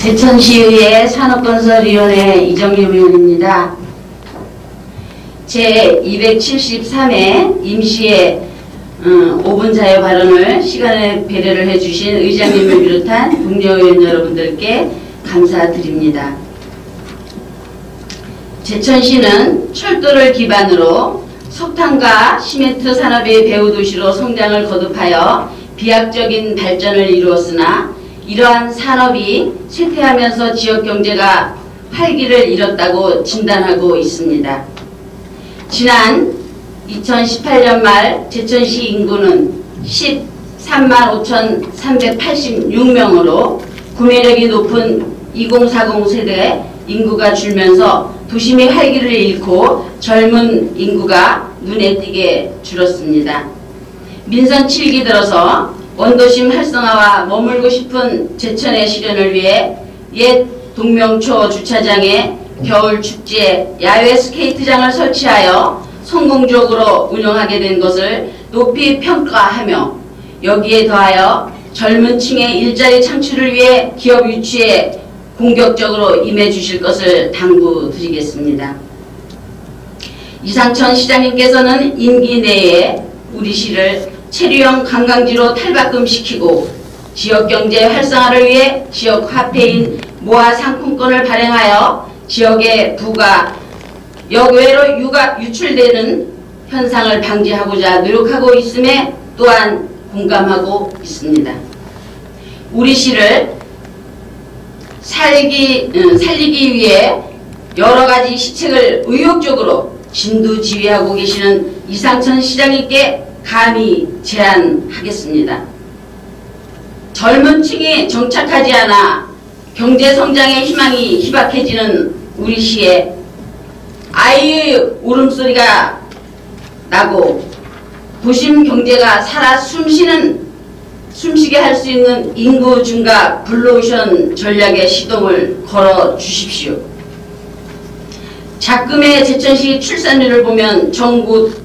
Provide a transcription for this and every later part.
제천시의회 산업건설위원회 이정림 의원입니다. 제273회 임시회 5분 자유 발언을 시간에 배려를 해주신 의장님을 비롯한 동료 의원 여러분들께 감사드립니다. 제천시는 철도를 기반으로 석탄과 시멘트 산업의 배후도시로 성장을 거듭하여 비약적인 발전을 이루었으나 이러한 산업이 쇠퇴하면서 지역경제가 활기를 잃었다고 진단하고 있습니다. 지난 2018년 말 제천시 인구는 13만 5,386명으로 구매력이 높은 2040 세대 인구가 줄면서 도심의 활기를 잃고 젊은 인구가 눈에 띄게 줄었습니다. 민선 7기 들어서 원도심 활성화와 머물고 싶은 제천의 실현을 위해 옛 동명초 주차장에 겨울 축제 야외 스케이트장을 설치하여 성공적으로 운영하게 된 것을 높이 평가하며 여기에 더하여 젊은 층의 일자리 창출을 위해 기업 유치에 공격적으로 임해 주실 것을 당부드리겠습니다. 이상천 시장님께서는 임기 내에 우리 시를 체류형 관광지로 탈바꿈시키고 지역경제 활성화를 위해 지역 화폐인 모아 상품권을 발행하여 지역의 부가 역외로 유출되는 현상을 방지하고자 노력하고 있음에 또한 공감하고 있습니다. 우리 시를 살리기 위해 여러가지 시책을 의욕적으로 진두지휘하고 계시는 이상천 시장님께 감히 제안하겠습니다. 젊은 층이 정착하지 않아 경제성장의 희망이 희박해지는 우리 시에 아이의 울음소리가 나고 도심 경제가 살아 숨쉬게 할 수 있는 인구 증가 블루오션 전략의 시동을 걸어 주십시오. 작금의 제천시 출산율을 보면 전국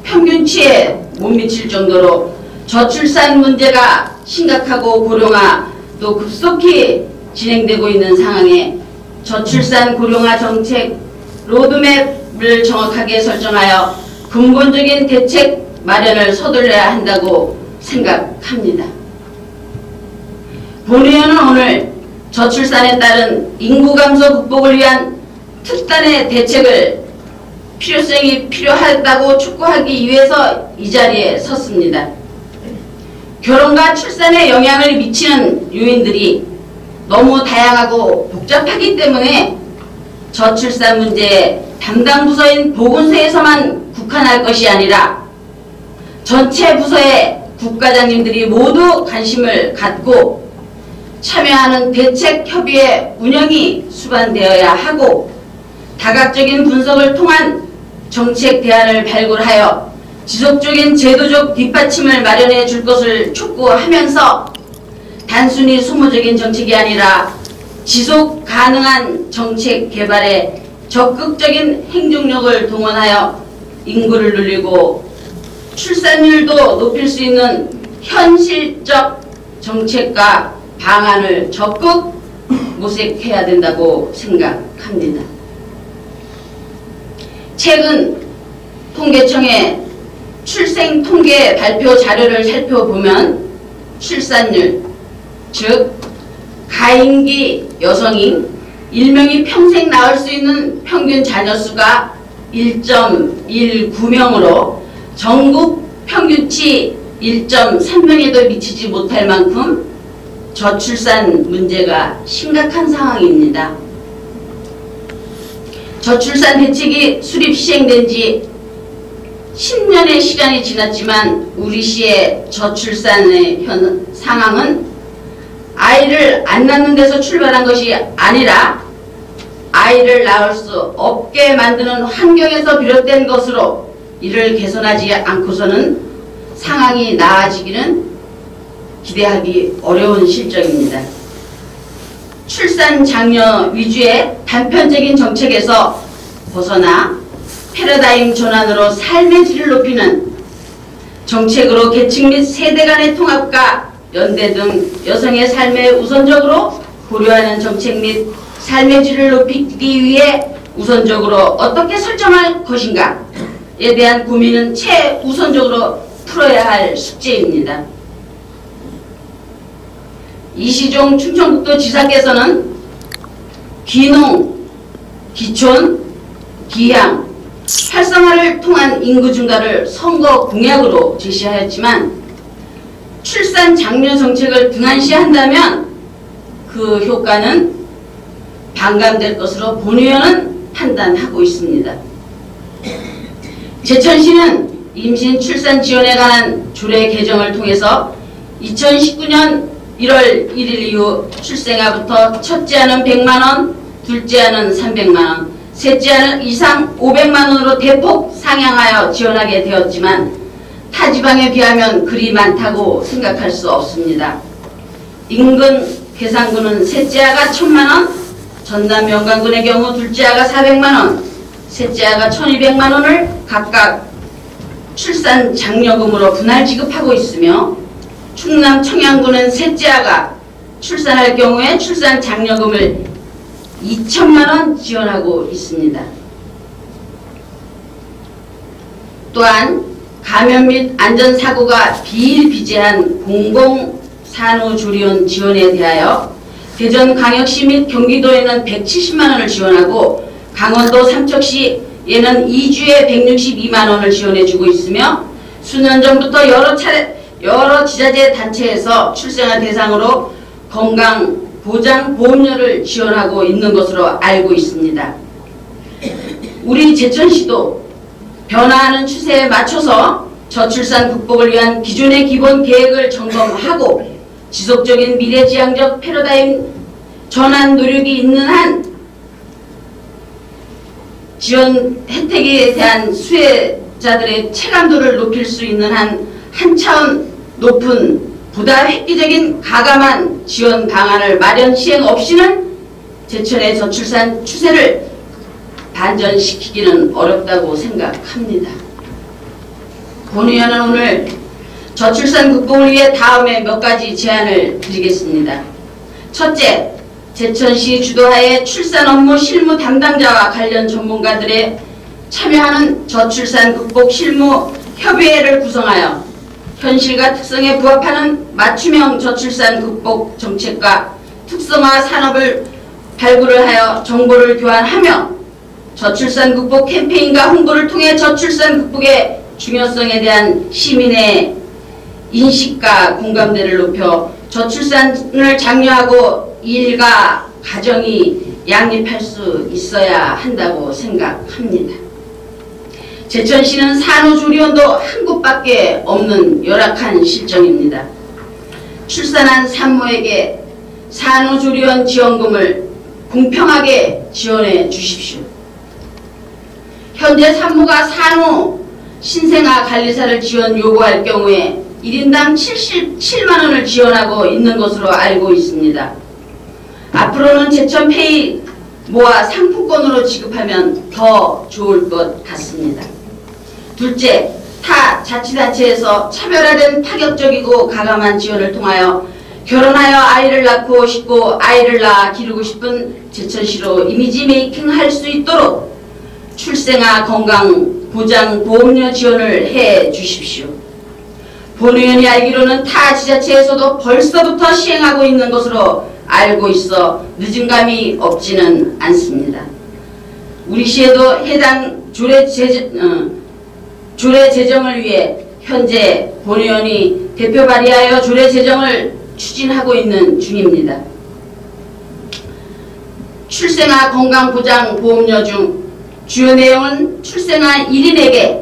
평균치에 못 미칠 정도로 저출산 문제가 심각하고 고령화도 급속히 진행되고 있는 상황에 저출산 고령화 정책 로드맵을 정확하게 설정하여 근본적인 대책 마련을 서둘러야 한다고 생각합니다. 본 의원은 오늘 저출산에 따른 인구 감소 극복을 위한 특단의 대책을 필요성이 필요하다고 촉구하기 위해서 이 자리에 섰습니다. 결혼과 출산에 영향을 미치는 요인들이 너무 다양하고 복잡하기 때문에 저출산 문제에 담당 부서인 보건소에서만 국한할 것이 아니라 전체 부서의 국과장님들이 모두 관심을 갖고 참여하는 대책협의회 운영이 수반되어야 하고 다각적인 분석을 통한 정책 대안을 발굴하여 지속적인 제도적 뒷받침을 마련해 줄 것을 촉구하면서 단순히 소모적인 정책이 아니라 지속 가능한 정책 개발에 적극적인 행정력을 동원하여 인구를 늘리고 출산율도 높일 수 있는 현실적 정책과 방안을 적극 모색해야 된다고 생각합니다. 최근 통계청의 출생 통계 발표 자료를 살펴보면 출산율, 즉 가임기 여성인 1명이 평생 낳을 수 있는 평균 자녀수가 1.19명으로 전국 평균치 1.3명에도 미치지 못할 만큼 저출산 문제가 심각한 상황입니다. 저출산 대책이 수립 시행된 지 10년의 시간이 지났지만 우리 시의 저출산의 상황은 아이를 안 낳는 데서 출발한 것이 아니라 아이를 낳을 수 없게 만드는 환경에서 비롯된 것으로 이를 개선하지 않고서는 상황이 나아지기는 기대하기 어려운 실정입니다. 출산 장려 위주의 단편적인 정책에서 벗어나 패러다임 전환으로 삶의 질을 높이는 정책으로 계층 및 세대 간의 통합과 연대 등 여성의 삶에 우선적으로 고려하는 정책 및 삶의 질을 높이기 위해 우선적으로 어떻게 설정할 것인가에 대한 고민은 최우선적으로 풀어야 할 숙제입니다. 이시종 충청북도 지사께서는 귀농, 기촌, 기향, 활성화를 통한 인구 증가를 선거 공약으로 제시하였지만 출산 장려 정책을 등한시한다면 그 효과는 반감될 것으로 본 의원은 판단하고 있습니다. 제천시는 임신 출산 지원에 관한 조례 개정을 통해서 2019년 1월 1일 이후 출생아부터 첫째 아는 100만원, 둘째 아는 300만원, 셋째 아는 이상 500만원으로 대폭 상향하여 지원하게 되었지만 타 지방에 비하면 그리 많다고 생각할 수 없습니다. 인근 괴산군은 셋째 아가 1000만원, 전남 영광군의 경우 둘째 아가 400만원, 셋째 아가 1200만원을 각각 출산 장려금으로 분할 지급하고 있으며 충남 청양군은 셋째 아가 출산할 경우에 출산 장려금을 2천만원 지원하고 있습니다. 또한 감염 및 안전사고가 비일비재한 공공산후조리원 지원에 대하여 대전광역시 및 경기도에는 170만원을 지원하고 강원도 삼척시에는 2주에 162만원을 지원해주고 있으며 수년 전부터 여러 지자체 단체에서 출생아 대상으로 건강보장보험료를 지원하고 있는 것으로 알고 있습니다. 우리 제천시도 변화하는 추세에 맞춰서 저출산 극복을 위한 기존의 기본 계획을 점검하고 지속적인 미래지향적 패러다임 전환 노력이 있는 한 지원 혜택에 대한 수혜자들의 체감도를 높일 수 있는 한 차원 높은 보다 획기적인 가감한 지원 방안을 마련 시행 없이는 제천의 저출산 추세를 반전시키기는 어렵다고 생각합니다. 본 의원은 오늘 저출산 극복을 위해 다음에 몇 가지 제안을 드리겠습니다. 첫째, 제천시 주도하에 출산 업무 실무 담당자와 관련 전문가들의 참여하는 저출산 극복 실무 협의회를 구성하여 현실과 특성에 부합하는 맞춤형 저출산 극복 정책과 특성화 산업을 발굴을 하여 정보를 교환하며 저출산 극복 캠페인과 홍보를 통해 저출산 극복의 중요성에 대한 시민의 인식과 공감대를 높여 저출산을 장려하고 일가 가정이 양립할 수 있어야 한다고 생각합니다. 제천시는 산후조리원도 한 곳밖에 없는 열악한 실정입니다. 출산한 산모에게 산후조리원 지원금을 공평하게 지원해 주십시오. 현재 산모가 산후 신생아 관리사를 지원 요구할 경우에 1인당 77만원을 지원하고 있는 것으로 알고 있습니다. 앞으로는 제천페이 모아 상품권으로 지급하면 더 좋을 것 같습니다. 둘째, 타 자치단체에서 차별화된 파격적이고 가감한 지원을 통하여 결혼하여 아이를 낳고 싶고 아이를 낳아 기르고 싶은 제천시로 이미지 메이킹 할 수 있도록 출생아 건강보장보험료 지원을 해 주십시오. 본 의원이 알기로는 타 지자체에서도 벌써부터 시행하고 있는 것으로 알고 있어 늦은 감이 없지는 않습니다. 우리 시에도 해당 조례 제정을 위해 현재 본 의원이 대표 발의하여 조례 제정을 추진하고 있는 중입니다. 출생아 건강보장보험료 중 주요 내용은 출생아 1인에게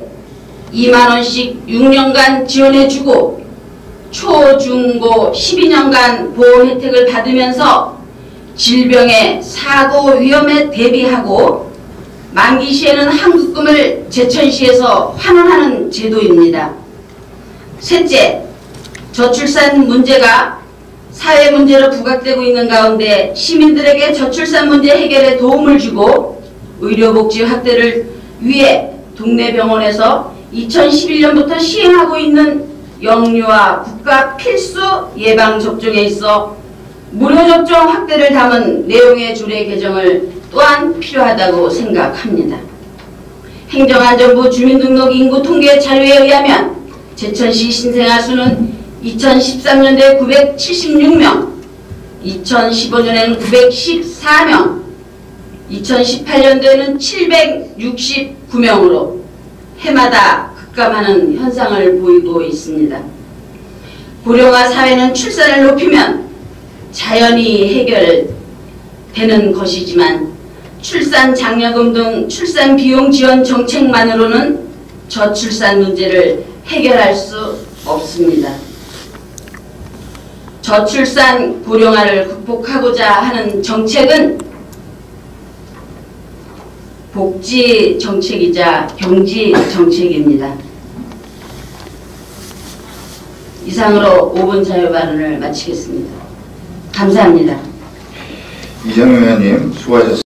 2만원씩 6년간 지원해주고 초, 중, 고 12년간 보험 혜택을 받으면서 질병의 사고 위험에 대비하고 만기 시에는 한국금을 제천시에서 환원하는 제도입니다. 셋째, 저출산 문제가 사회 문제로 부각되고 있는 가운데 시민들에게 저출산 문제 해결에 도움을 주고 의료복지 확대를 위해 동네 병원에서 2011년부터 시행하고 있는 영유아 국가 필수 예방접종에 있어 무료 접종 확대를 담은 내용의 조례 개정을 또한 필요하다고 생각합니다. 행정안전부 주민등록 인구 통계 자료에 의하면 제천시 신생아 수는 2013년도에 976명, 2015년에는 914명, 2018년도에는 769명으로 해마다 급감하는 현상을 보이고 있습니다. 고령화 사회는 출산을 높이면 자연히 해결되는 것이지만 출산 장려금 등 출산 비용 지원 정책만으로는 저출산 문제를 해결할 수 없습니다. 저출산 고령화를 극복하고자 하는 정책은 복지 정책이자 경지 정책입니다. 이상으로 5분 자유 발언을 마치겠습니다. 감사합니다. 이정용 의원님 수고하셨습니다.